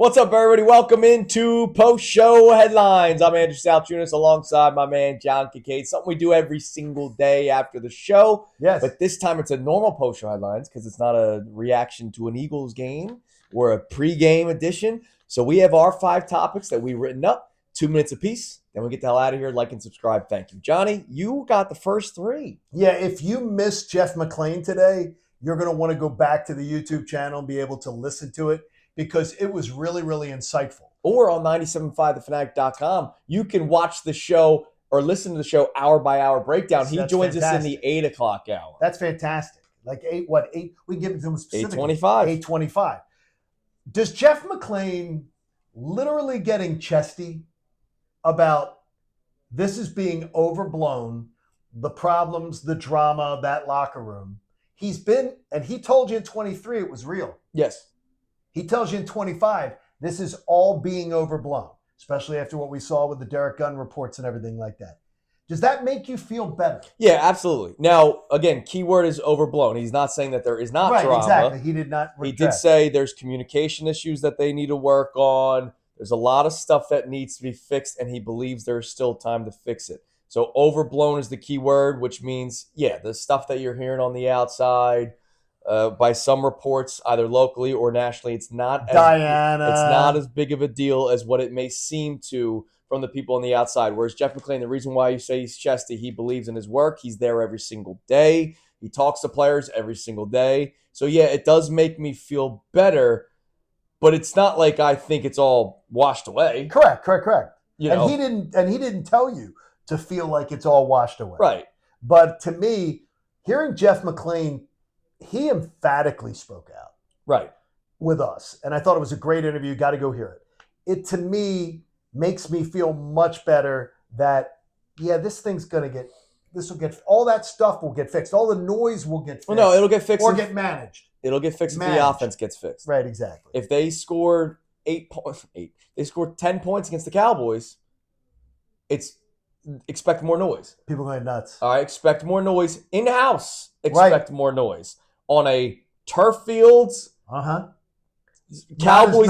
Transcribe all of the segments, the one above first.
What's up, everybody? Welcome into post-show headlines. I'm Andrew Salciunas alongside my man John Kincade. Something we do every single day after the show. Yes. But this time it's a normal post-show headlines because it's not a reaction to an Eagles game or a pre-game edition. So we have our 5 topics that we've written up, 2 minutes apiece. Then we get the hell out of here. Like and subscribe. Thank you. Johnny, you got the first 3. Yeah, if you missed Jeff McClain today, you're going to want to go back to the YouTube channel and be able to listen to it because it was really, really insightful. Or on 97.5thefanatic.com, you can watch the show or listen to the show hour by hour breakdown. He joins us in the 8 o'clock hour. That's fantastic. Like 8, we give it to him specifically. 8:25. 8:25. Does Jeff McClain literally getting chesty about this is being overblown, the problems, the drama of that locker room? He's been, and he told you in 23 it was real. Yes. He tells you in 25, this is all being overblown, especially after what we saw with the Derek Gunn reports and everything like that. Does that make you feel better? Yeah, absolutely. Now, again, keyword is overblown. He's not saying that there is not drama. Exactly. He did not retract. He did say there's communication issues that they need to work on. There's a lot of stuff that needs to be fixed, and he believes there's still time to fix it. So overblown is the key word, which means, yeah, the stuff that you're hearing on the outside, by some reports, either locally or nationally, it's not as big of a deal as what it may seem to from the people on the outside. Whereas Jeff McClain, the reason why you say he's chesty, he believes in his work. He's there every single day. He talks to players every single day. So yeah, it does make me feel better, but it's not like I think it's all washed away. Correct. You know? And he didn't tell you to feel like it's all washed away. Right. But to me, hearing Jeff McClain, he emphatically spoke out. Right. With us. And I thought it was a great interview. Got to go hear it. It, to me, makes me feel much better that, yeah, all that stuff will get fixed. All the noise will get fixed. Well, no, it'll get fixed. Or get managed. It'll get fixed if the offense gets fixed. Right, exactly. If they scored 8 points, they scored 10 points against the Cowboys, expect more noise. People going nuts. All right, expect more noise. In-house, expect more noise. On a turf fields, Cowboys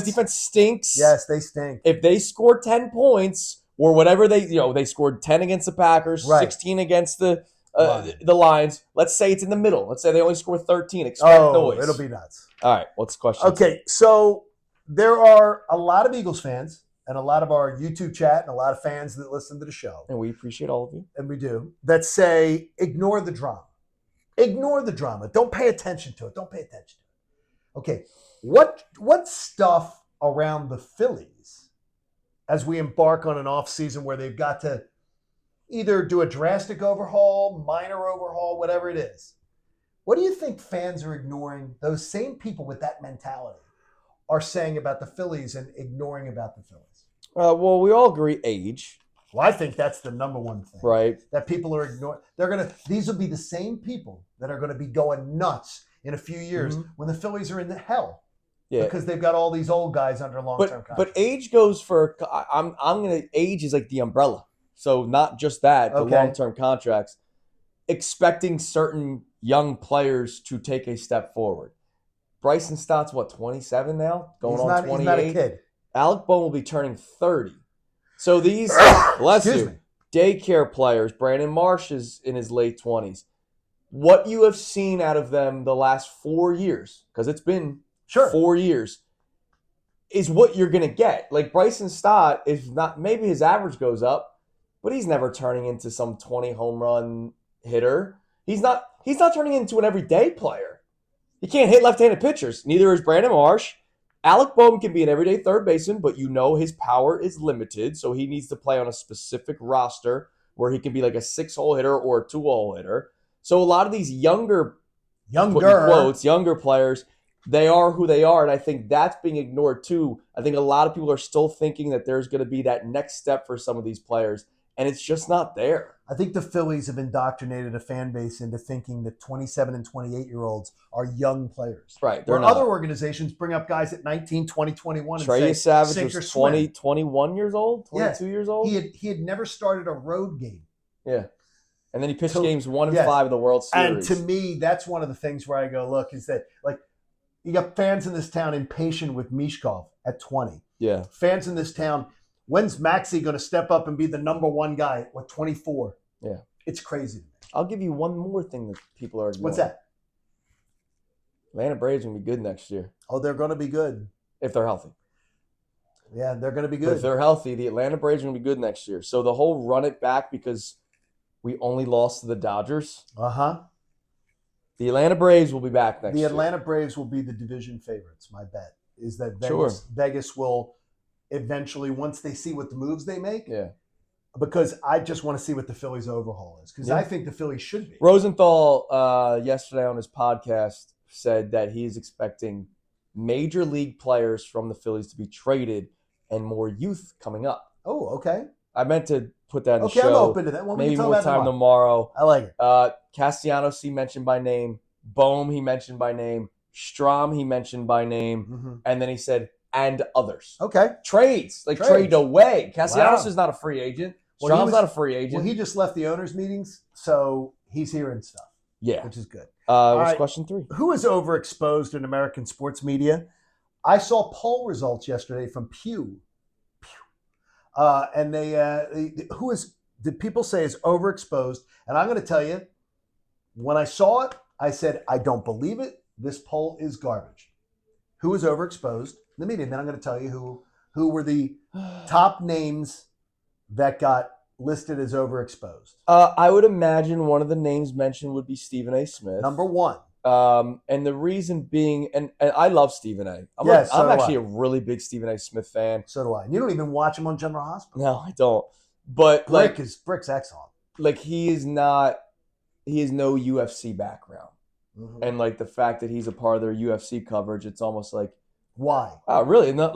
defense stinks. Yes, they stink. If they score 10 points or whatever they scored 10 against the Packers, 16 against the Lions. Let's say it's in the middle. Let's say they only score 13. Expect noise. It'll be nuts. All right, what's the question? Okay, so there are a lot of Eagles fans and a lot of our YouTube chat and a lot of fans that listen to the show. And we appreciate all of you. And we do. That say, ignore the drama. Ignore the drama. Don't pay attention to it. Okay, what stuff around the Phillies as we embark on an offseason where they've got to either do a drastic overhaul, minor overhaul, whatever it is. What do you think fans are ignoring? Those same people with that mentality are saying about the Phillies and ignoring about the Phillies? Well, we all agree age. Well, I think that's the number one thing. Right. That people are ignoring. These will be the same people that are going to be going nuts in a few years when the Phillies are in the hell. Yeah. Because they've got all these old guys under long-term contracts. But age goes for, age is like the umbrella. So not just that, the long-term contracts. Expecting certain young players to take a step forward. Bryson Stott's, 27 now? Going on 28? He's not a kid. Alec Bohm will be turning 30. So these, daycare players, Brandon Marsh is in his late 20s. What you have seen out of them the last 4 years, because it's been 4 years, is what you're going to get. Like Bryson Stott is not, maybe his average goes up, but he's never turning into some 20 home run hitter. He's not turning into an everyday player. He can't hit left-handed pitchers. Neither is Brandon Marsh. Alec Bohm can be an everyday third baseman, but his power is limited, so he needs to play on a specific roster where he can be like a 6-hole hitter or a 2-hole hitter. So a lot of these younger players, they are who they are, and I think that's being ignored too. I think a lot of people are still thinking that there's going to be that next step for some of these players, and it's just not there. I think the Phillies have indoctrinated a fan base into thinking that 27 and 28-year-olds are young players. Right. Where other organizations bring up guys at 19, 20, 21 and Trey say, Savage was 20, 21 years old, 22 years old. He had never started a road game. Yeah. And then he pitched games 1 and 5 in the World Series. And to me, that's one of the things where I go, look, is that like You got fans in this town impatient with Mishkov at 20. Yeah. Fans in this town, when's Maxey going to step up and be the number one guy? What, 24? Yeah. It's crazy. I'll give you one more thing that people are ignoring. What's that? Atlanta Braves are going to be good next year. Oh, they're going to be good. If they're healthy. Yeah, they're going to be But good. if they're healthy, the Atlanta Braves are going to be good next year. So the whole run it back because we only lost to the Dodgers. Uh-huh. The Atlanta Braves will be back next The year. Atlanta Braves will be the division favorites, my bet. Is that Vegas will eventually, once they see what the moves they make, because I just want to see what the Phillies overhaul is, because I think the Phillies should be. Rosenthal, yesterday on his podcast, said that he is expecting major league players from the Phillies to be traded and more youth coming up. Oh, okay. I meant to put that in the show. Okay, I'm open to that. Well, maybe more time tomorrow. I like it. Castellanos, he mentioned by name. Bohm, he mentioned by name. Strom, he mentioned by name. Mm-hmm. And then he said, and others. Okay. Trades. Trade away. Castellanos is not a free agent. Well, Strom's not a free agent. Well, he just left the owners' meetings, so he's hearing stuff. Yeah. Which is good. What's question 3? Who is overexposed in American sports media? I saw poll results yesterday from Pew. And did people say is overexposed? And I'm going to tell you, when I saw it, I said, I don't believe it. This poll is garbage. Who is overexposed in the media? And then I'm going to tell you who were the top names that got listed as overexposed. I would imagine one of the names mentioned would be Stephen A. Smith. Number 1. And the reason being, and I love Stephen A. I'm actually a really big Stephen A. Smith fan. So do I. And you don't even watch him on General Hospital. No, I don't. But Brick's excellent. He has no UFC background. Mm-hmm. And the fact that he's a part of their UFC coverage, it's almost like, why? Oh, really? Not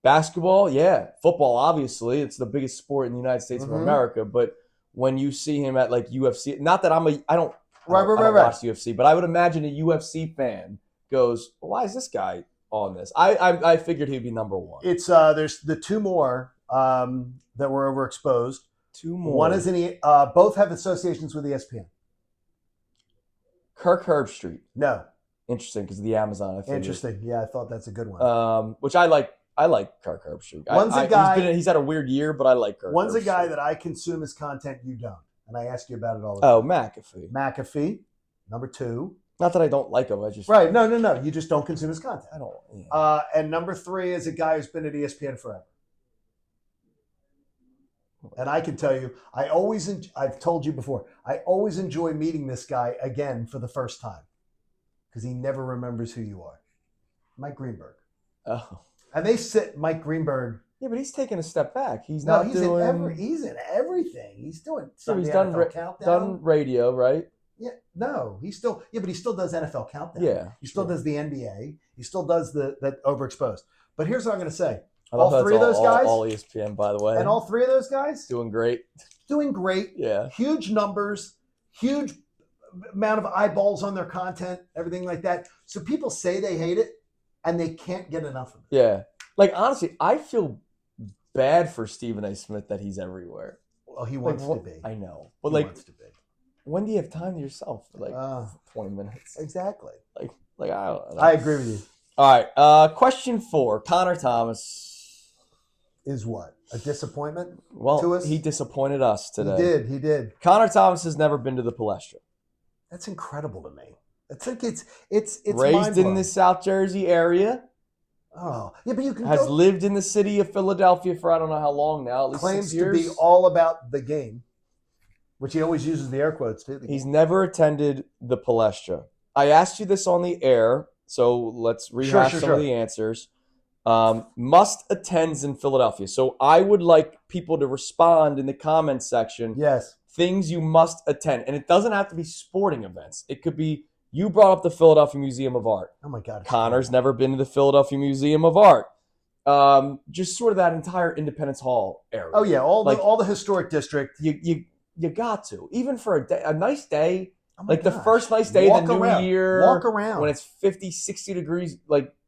basketball, yeah. Football, obviously, it's the biggest sport in the United States of America. But when you see him at UFC, not that I don't watch UFC, but I would imagine a UFC fan goes, well, why is this guy on this? I figured he'd be number 1. It's there's the 2 more that were overexposed. 2 more. One is both have associations with ESPN. Kirk Herbstreit. No. Interesting, because of the Amazon. Interesting. Yeah, I thought that's a good one. Which I like. I like Kirk Herbstreit. One's a guy. He's had a weird year, but I like Kirk. One's Herbstreit. a guy that I consume his content. You don't, and I ask you about it all the time. McAfee. McAfee, number 2. Not that I don't like him. I just No. You just don't consume his content. I don't. Yeah. And number 3 is a guy who's been at ESPN forever. And I can tell you, I've told you before, I always enjoy meeting this guy again for the first time because he never remembers who you are. Mike Greenberg. Oh. And they sit Mike Greenberg. Yeah, but he's taking a step back. He's in everything. He's doing Sunday NFL Countdown. Done radio, right? Yeah, no, he still does NFL Countdown. Yeah, he still does the NBA. He still does that Overexposed. But here's what I'm going to say: all 3 of those guys, all ESPN, by the way, and all 3 of those guys doing great. Yeah, huge numbers, huge amount of eyeballs on their content, everything like that. So people say they hate it, and they can't get enough of it. Yeah, honestly, I feel bad for Stephen A. Smith that he's everywhere. Well, he wants to be. I know, but he wants to be. When do you have time to yourself for 20 minutes? Exactly. I don't know. I agree with you. All right. Question 4. Connor Thomas is what? A disappointment? Well, to us? He disappointed us today. He did. Connor Thomas has never been to the Palestra. That's incredible to me. It's raised in the South Jersey area. Oh, yeah, but you can has lived in the city of Philadelphia for I don't know how long now. At least claims 6 years. To be all about the game, which he always uses the air quotes too. He's never attended the Palestra. I asked you this on the air, so let's rehash some of the answers. Must attends in Philadelphia. So I would like people to respond in the comments section. Yes. Things you must attend. And it doesn't have to be sporting events. It could be, you brought up the Philadelphia Museum of Art. Oh my God. Connor's never been to the Philadelphia Museum of Art. Just sort of that entire Independence Hall area. Oh yeah, all the historic district. You got to. Even for a nice day. Oh my the gosh. first nice day of the new year. Walk around. When it's 50, 60 degrees,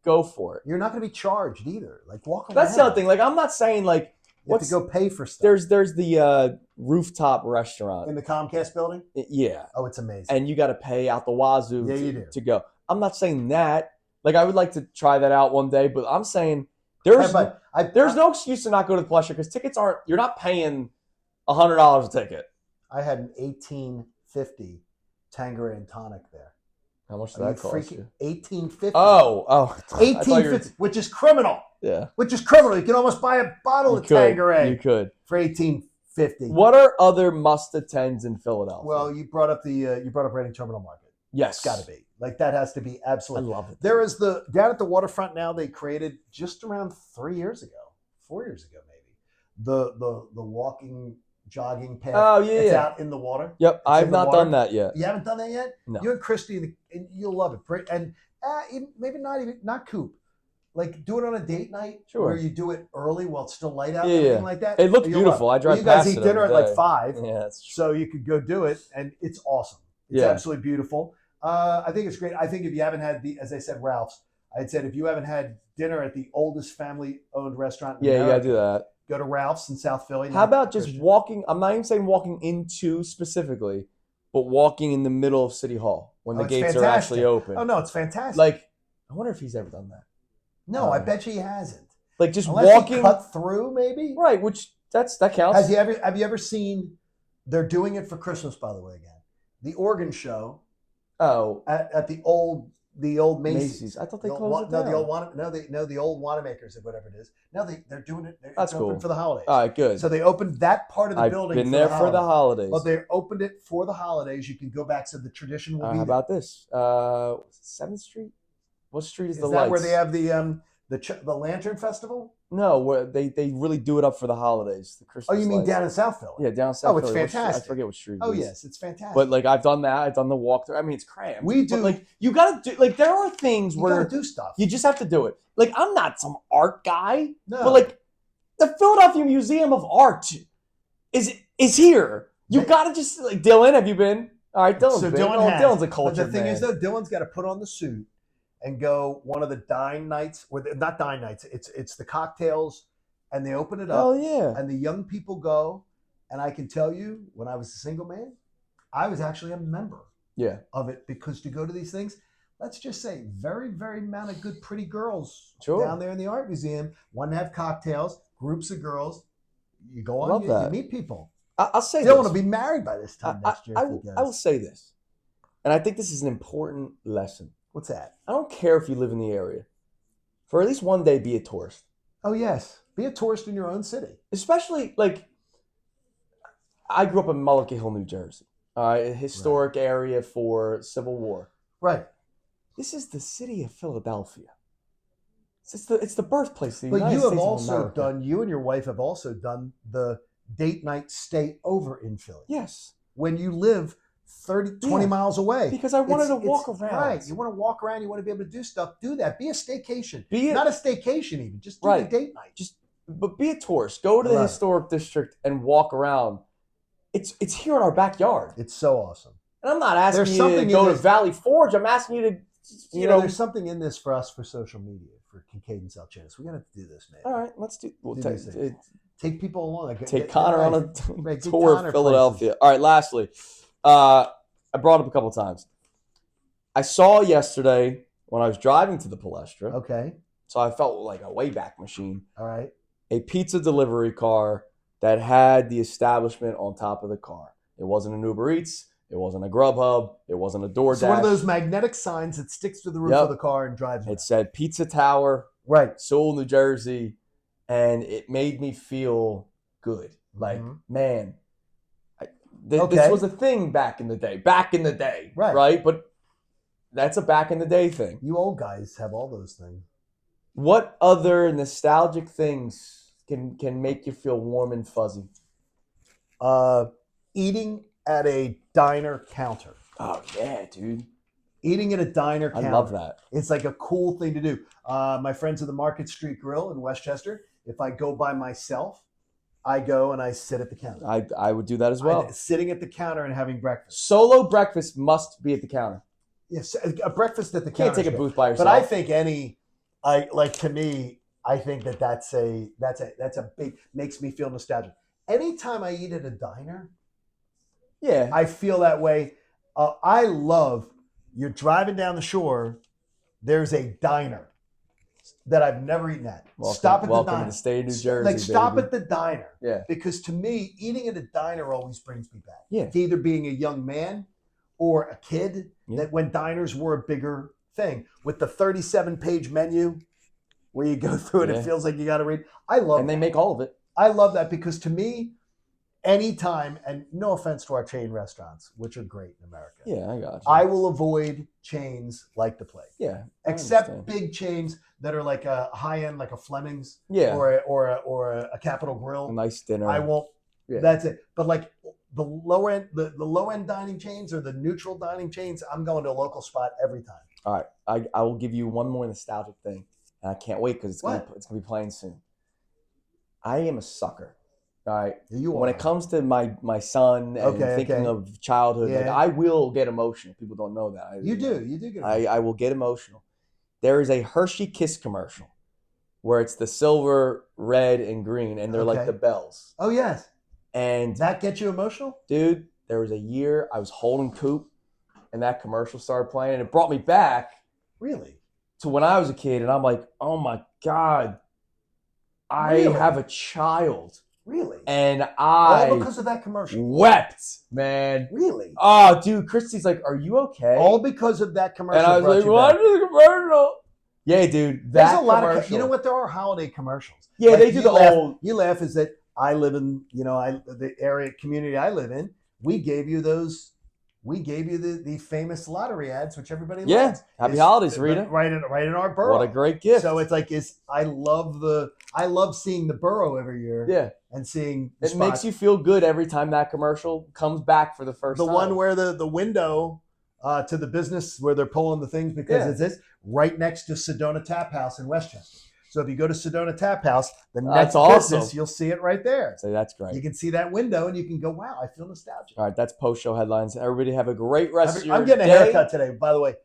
go for it. You're not going to be charged either. Walk around. That's the other thing. I'm not saying you have to go pay for stuff. There's the rooftop restaurant in the Comcast building. Yeah. Oh, it's amazing. And you got to pay out the wazoo you do. to go. I'm not saying that, Like I would like to try that out one day, but I'm saying there's no excuse to not go to the Palestra because tickets aren't. You're not paying $100 a ticket. I had an 1850 Tanqueray and tonic there. How much did that cost you? 1850. Oh, 1850, which is criminal. Yeah, which is criminal. You can almost buy a bottle of Tanqueray. You could for 1850. What are other must-attends in Philadelphia? Well, you brought up Reading Terminal Market. Yes, it's got to be like that. Has to be absolutely. I love it. There is down at the waterfront now. They created just around 4 years ago, maybe the walking. Jogging path. Oh yeah, it's out in the water. Yep, I've not done that yet. You haven't done that yet? No. You and Christy, and you'll love it. And maybe not Coop. Like do it on a date night where you do it early while it's still light out. Yeah, like that. It looks beautiful. I drive past it. You guys eat dinner at like 5. Yeah, that's true. So you could go do it, and it's awesome. It's absolutely beautiful. I think it's great. I think if you haven't had as I said, Ralph's. I'd said if you haven't had dinner at the oldest family-owned restaurant in America, you gotta do that. Go to Ralph's in South Philly. How about just walking? I'm not even saying walking into specifically, but walking in the middle of City Hall when the gates are actually open. Oh, no, it's fantastic. Like, I wonder if he's ever done that. No, I bet you he hasn't. Like just unless walking. He cut through, maybe? Right, which that counts. Have you ever seen, they're doing it for Christmas, by the way, again. The organ show. Oh. At the old Macy's. I thought they closed it down. The old Wanamaker's or whatever it is. No, they're doing it. That's cool. Open for the holidays. All right, good. So they opened that part of the building. I've been there for the holidays. Well, they opened it for the holidays. You can go back to the tradition. How about this? 7th Street? What street is the lights? Is that where they have the Lantern Festival? No, where they really do it up for the holidays. The Christmas. Oh, you mean lights. Down in South Philly? Yeah, down in South Philly. Oh, it's fantastic. I forget what street. Oh, yes, it's fantastic. But like I've done that. I've done the walkthrough. I mean, it's cramped. We do. But, like you gotta do. Like there are things where you gotta do stuff. You just have to do it. Like I'm not some art guy. No. But like the Philadelphia Museum of Art is here. You gotta just like Dylan. Have you been? All right, Dylan's been. Dylan's a culture. But the thing is, though, Dylan's got to put on the suit and go one of the dine nights, or not dine nights. It's the cocktails. And they open it up. Oh, yeah. And the young people go. And I can tell you, when I was a single man, I was actually a member of it. Because to go to these things, let's just say, very, very amount of good, pretty girls down there in the art museum. Want to have cocktails, groups of girls. You go on, you meet people. I'll say Dylan will be married by this time next year. I will say this. And I think this is an important lesson. What's that? I don't care if you live in the area. For at least one day, be a tourist. Oh, yes. Be a tourist in your own city. Especially, like, I grew up in Mullica Hill, New Jersey. A historic area for Civil War. Right. This is the city of Philadelphia. It's the birthplace of the United States of America. But you have also done, you and your wife have also done the date night stay over in Philly. Yes. When you live 20 miles away. Because I wanted to walk around. Right. You want to walk around. You want to be able to do stuff. Do that. Be a staycation. Not a staycation even. Just do the date night. But be a tourist. Go to the historic district and walk around. It's here in our backyard. It's so awesome. And I'm not asking you to go to Valley Forge. I'm asking you to, you know. There's something in this for us for social media, for Kincade and Salciunas. We got to do this, man. All right. Let's do. We'll take people along. Take Connor on a tour of Philadelphia. All right. Lastly. I brought it up a couple of times. I saw yesterday when I was driving to the Palestra. Okay. So I felt like a Wayback Machine. All right. A pizza delivery car that had the establishment on top of the car. It wasn't an Uber Eats. It wasn't a Grubhub. It wasn't a DoorDash. So one of those magnetic signs that sticks to the roof of the car and drives it said Pizza Tower, Sewell, New Jersey, and it made me feel good. Like, man, this was a thing back in the day. Right? But that's a back in the day thing. You old guys have all those things. What other nostalgic things can make you feel warm and fuzzy? Eating at a diner counter. Oh, yeah, dude. Eating at a diner counter. I love that. It's like a cool thing to do. My friends at the Market Street Grill in Westchester, if I go by myself, I go and I sit at the counter. I would do that as well. Sitting at the counter and having breakfast. Solo breakfast must be at the counter. Yes, a breakfast at the counter. You can't take a booth by yourself. But I think to me, I think that's a big, makes me feel nostalgic. Anytime I eat at a diner, I feel that way. I love, you're driving down the shore there's a diner that I've never eaten at. Welcome to the state of New Jersey, Like, stop baby. at the diner. Yeah. Because to me, eating at a diner always brings me back. Yeah. To either being a young man or a kid, that when diners were a bigger thing. With the 37-page menu where you go through it, it feels like you got to read. I love And they make all of it. I love that because to me, anytime, and no offense to our chain restaurants, which are great in America. Yeah, I got you. I will avoid chains like the plague. Yeah. Except big chains that are like a high end, like a Fleming's, Yeah. or a Capitol Grill. A nice dinner. I won't. Yeah. That's it. But like the low end, the low end dining chains or the neutral dining chains, I'm going to a local spot every time. All right, I will give you one more nostalgic thing, and I can't wait because it's gonna be playing soon. I am a sucker. All right. When it comes to my son and thinking of childhood, like, I will get emotional. People don't know that. You do get emotional. I will get emotional. There is a Hershey Kiss commercial where it's the silver, red, and green, and they're like the bells. Oh, yes. And that gets you emotional? Dude, there was a year I was holding Coop, and that commercial started playing, and it brought me back. Really? To when I was a kid, and I'm like, oh my God, I have a child. Really? And I all because of that commercial. Wept, man. Really? Oh, dude, Christy's like, are you okay? All because of that commercial. And I was like, what is the commercial? Yeah, dude. There's a lot of, you know what? There are holiday commercials. Yeah, like, they do the old. You laugh is that I live in, the area community I live in. We gave you those. We gave you the famous lottery ads, which everybody loves. Yeah, happy holidays, Rita. Right in our borough. What a great gift. So it's like I love seeing the borough every year. Yeah, and seeing it makes you feel good every time that commercial comes back for the first time. The one where the window to the business where they're pulling the things because it's this right next to Sedona Tap House in Westchester. So if you go to Sedona Tap House, the next business, you'll see it right there. So that's great. You can see that window and you can go, wow, I feel nostalgic. All right, that's post-show headlines. Everybody have a great rest of your day. I'm getting a haircut today, by the way.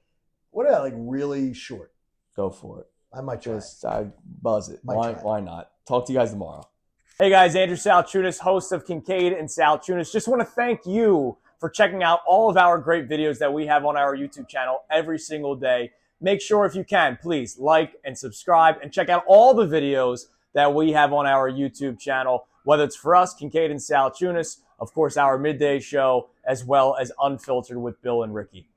What are like really short? Go for it. I might try. I buzz it. Why not? Talk to you guys tomorrow. Hey guys, Andrew Salciunas, host of Kincade and Salciunas. Just want to thank you for checking out all of our great videos that we have on our YouTube channel every single day. Make sure, if you can, please like and subscribe and check out all the videos that we have on our YouTube channel, whether it's for us, Kincade and Salciunas, of course, our midday show, as well as Unfiltered with Bill and Ricky.